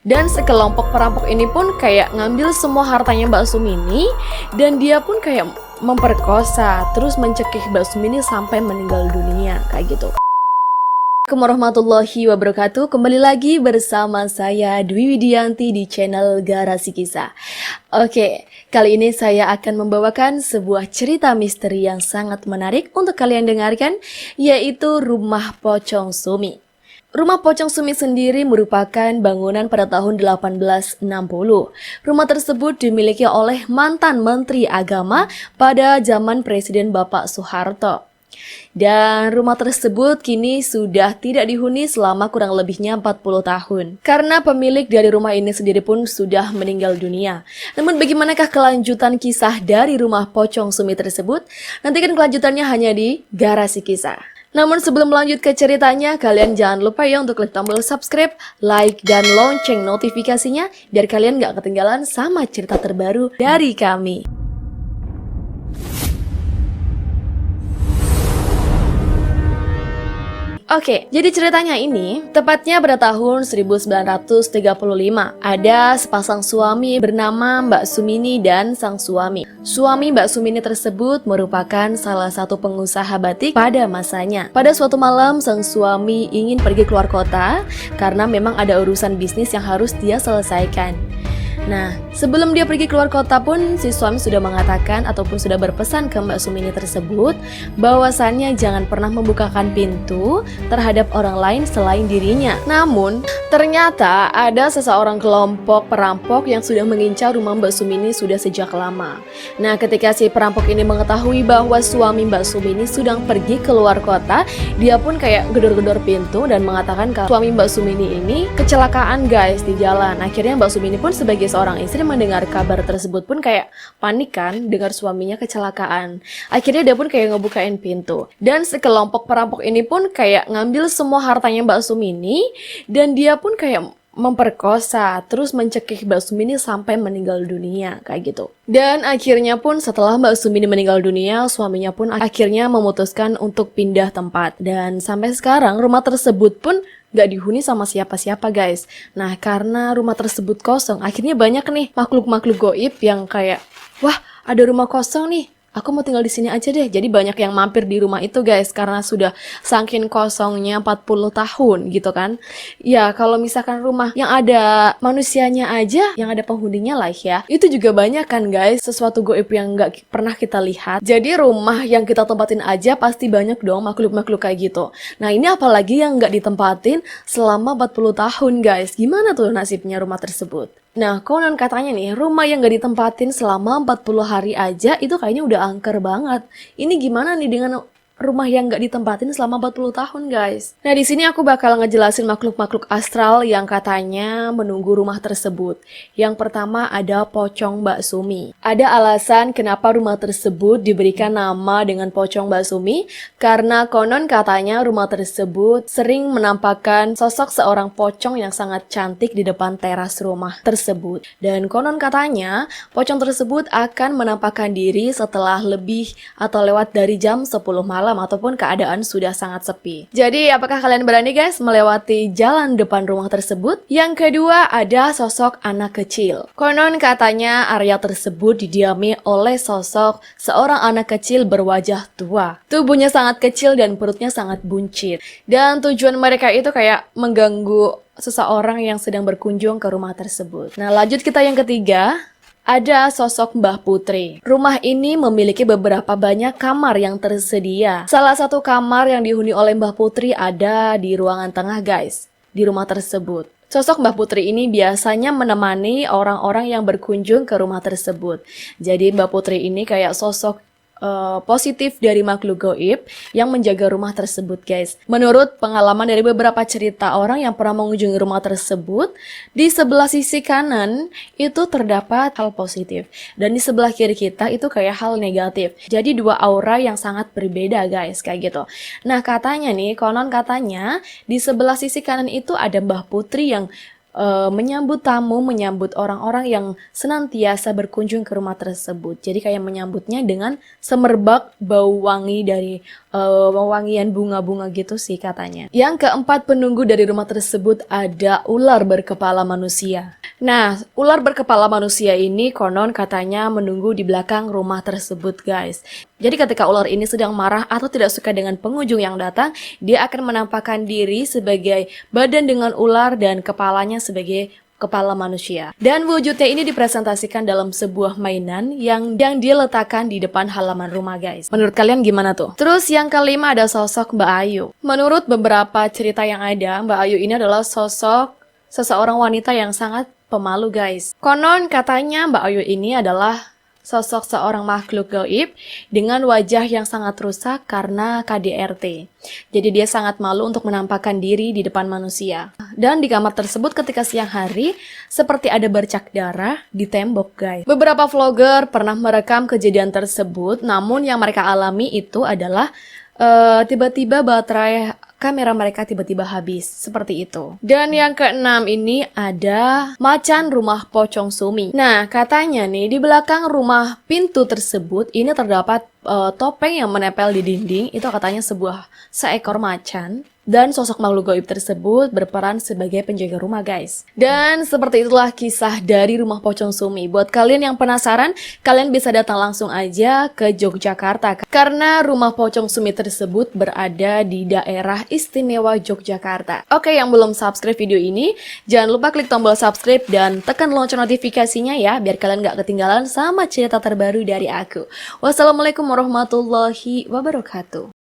Dan sekelompok perampok ini pun kayak ngambil semua hartanya Mbak Sumini, dan dia pun kayak memperkosa, terus mencekik Mbak Sumini sampai meninggal dunia, kayak gitu. Assalamualaikum warahmatullahi wabarakatuh. Kembali lagi bersama saya Dwi Widianti di channel Garasi Kisah. Oke, kali ini saya akan membawakan sebuah cerita misteri yang sangat menarik untuk kalian dengarkan, yaitu Rumah Pocong Sumi. Rumah Pocong Sumi sendiri merupakan bangunan pada tahun 1860. Rumah tersebut dimiliki oleh mantan Menteri Agama pada zaman Presiden Bapak Soeharto. Dan rumah tersebut kini sudah tidak dihuni selama kurang lebihnya 40 tahun. Karena pemilik dari rumah ini sendiri pun sudah meninggal dunia. Namun bagaimanakah kelanjutan kisah dari Rumah Pocong Sumi tersebut? Nantikan kelanjutannya hanya di Garasi Kisah. Namun sebelum lanjut ke ceritanya, kalian jangan lupa ya untuk klik tombol subscribe, like, dan lonceng notifikasinya biar kalian gak ketinggalan sama cerita terbaru dari kami. Oke, jadi ceritanya ini tepatnya pada tahun 1935. Ada sepasang suami bernama Mbak Sumini dan sang suami. Suami Mbak Sumini tersebut merupakan salah satu pengusaha batik pada masanya. Pada suatu malam, sang suami ingin pergi keluar kota karena memang ada urusan bisnis yang harus dia selesaikan. Nah, sebelum dia pergi keluar kota pun, si suami sudah mengatakan ataupun sudah berpesan ke Mbak Sumini tersebut bahwasannya jangan pernah membukakan pintu terhadap orang lain selain dirinya. Namun, ternyata ada seseorang kelompok perampok yang sudah mengincar rumah Mbak Sumini sudah sejak lama. Nah, ketika si perampok ini mengetahui bahwa suami Mbak Sumini sedang pergi keluar kota, dia pun kayak gedor-gedor pintu dan mengatakan kalau suami Mbak Sumini ini kecelakaan guys di jalan. Akhirnya Mbak Sumini pun sebagai seorang istri mendengar kabar tersebut pun kayak panik kan, dengar suaminya kecelakaan. Akhirnya dia pun kayak ngebukain pintu. Dan sekelompok perampok ini pun kayak ngambil semua hartanya Mbak Sumini, dan dia pun kayak memperkosa, terus mencekik Mbak Sumini sampai meninggal dunia, kayak gitu. Dan akhirnya pun setelah Mbak Sumini meninggal dunia, suaminya pun akhirnya memutuskan untuk pindah tempat. Dan sampai sekarang rumah tersebut pun gak dihuni sama siapa-siapa guys. Nah, karena rumah tersebut kosong, akhirnya banyak nih makhluk-makhluk goib yang kayak, wah, ada rumah kosong nih, aku mau tinggal di sini aja deh. Jadi banyak yang mampir di rumah itu guys, karena sudah saking kosongnya 40 tahun gitu kan. Ya, kalau misalkan rumah yang ada manusianya aja, yang ada penghuninya lah ya, itu juga banyak kan guys, sesuatu goib yang gak pernah kita lihat. Jadi rumah yang kita tempatin aja pasti banyak dong makhluk-makhluk kayak gitu. Nah, ini apalagi yang gak ditempatin selama 40 tahun guys. Gimana tuh nasibnya rumah tersebut? Nah, konon katanya nih, rumah yang gak ditempatin selama 40 hari aja itu kayaknya udah angker banget. Ini gimana nih dengan rumah yang gak ditempatin selama 40 tahun guys? Nah, di sini aku bakal ngejelasin makhluk-makhluk astral yang katanya menunggu rumah tersebut. Yang pertama ada Pocong Mbak Sumi. Ada alasan kenapa rumah tersebut diberikan nama dengan Pocong Mbak Sumi, karena konon katanya rumah tersebut sering menampakkan sosok seorang pocong yang sangat cantik di depan teras rumah tersebut. Dan konon katanya pocong tersebut akan menampakkan diri setelah lebih atau lewat dari jam 10 malam ataupun keadaan sudah sangat sepi. Jadi, apakah kalian berani guys melewati jalan depan rumah tersebut? Yang kedua ada sosok anak kecil. Konon katanya area tersebut didiami oleh sosok seorang anak kecil berwajah tua. Tubuhnya sangat kecil dan perutnya sangat buncit. Dan tujuan mereka itu kayak mengganggu seseorang yang sedang berkunjung ke rumah tersebut. Nah, lanjut kita yang ketiga. Ada sosok Mbah Putri. Rumah ini memiliki beberapa banyak kamar yang tersedia. Salah satu kamar yang dihuni oleh Mbah Putri ada di ruangan tengah guys, di rumah tersebut. Sosok Mbah Putri ini biasanya menemani orang-orang yang berkunjung ke rumah tersebut. Jadi Mbah Putri ini kayak sosok positif dari makhluk gaib yang menjaga rumah tersebut guys. Menurut pengalaman dari beberapa cerita orang yang pernah mengunjungi rumah tersebut, di sebelah sisi kanan itu terdapat hal positif, dan di sebelah kiri kita itu kayak hal negatif. Jadi dua aura yang sangat berbeda guys, kayak gitu. Nah, katanya nih, konon katanya di sebelah sisi kanan itu ada Mbah Putri yang menyambut tamu, menyambut orang-orang yang senantiasa berkunjung ke rumah tersebut. Jadi kayak menyambutnya dengan semerbak bau wangi dari wangian bunga-bunga gitu sih katanya. Yang keempat, penunggu dari rumah tersebut ada ular berkepala manusia. Nah, ular berkepala manusia ini konon katanya menunggu di belakang rumah tersebut, guys. Jadi ketika ular ini sedang marah atau tidak suka dengan pengunjung yang datang, dia akan menampakkan diri sebagai badan dengan ular dan kepalanya sebagai kepala manusia. Dan wujudnya ini dipresentasikan dalam sebuah mainan yang diletakkan di depan halaman rumah, guys. Menurut kalian gimana tuh? Terus yang kelima ada sosok Mbak Ayu. Menurut beberapa cerita yang ada, Mbak Ayu ini adalah sosok seseorang wanita yang sangat pemalu, guys. Konon katanya Mbak Ayu ini adalah sosok seorang makhluk gaib dengan wajah yang sangat rusak karena KDRT. Jadi dia sangat malu untuk menampakkan diri di depan manusia. Dan di kamar tersebut ketika siang hari, seperti ada bercak darah di tembok, guys. Beberapa vlogger pernah merekam kejadian tersebut, namun yang mereka alami itu adalah tiba-tiba baterai kamera mereka tiba-tiba habis, seperti itu. Dan yang keenam ini ada macan rumah pocong Sumi. Nah, katanya nih di belakang rumah pintu tersebut ini terdapat topeng yang menempel di dinding. Itu katanya seekor macan. Dan sosok makhluk gaib tersebut berperan sebagai penjaga rumah, guys. Dan seperti itulah kisah dari rumah pocong Sumi. Buat kalian yang penasaran, kalian bisa datang langsung aja ke Yogyakarta. Karena rumah pocong Sumi tersebut berada di daerah istimewa Yogyakarta. Oke, yang belum subscribe video ini, jangan lupa klik tombol subscribe dan tekan lonceng notifikasinya ya, biar kalian gak ketinggalan sama cerita terbaru dari aku. Wassalamualaikum warahmatullahi wabarakatuh.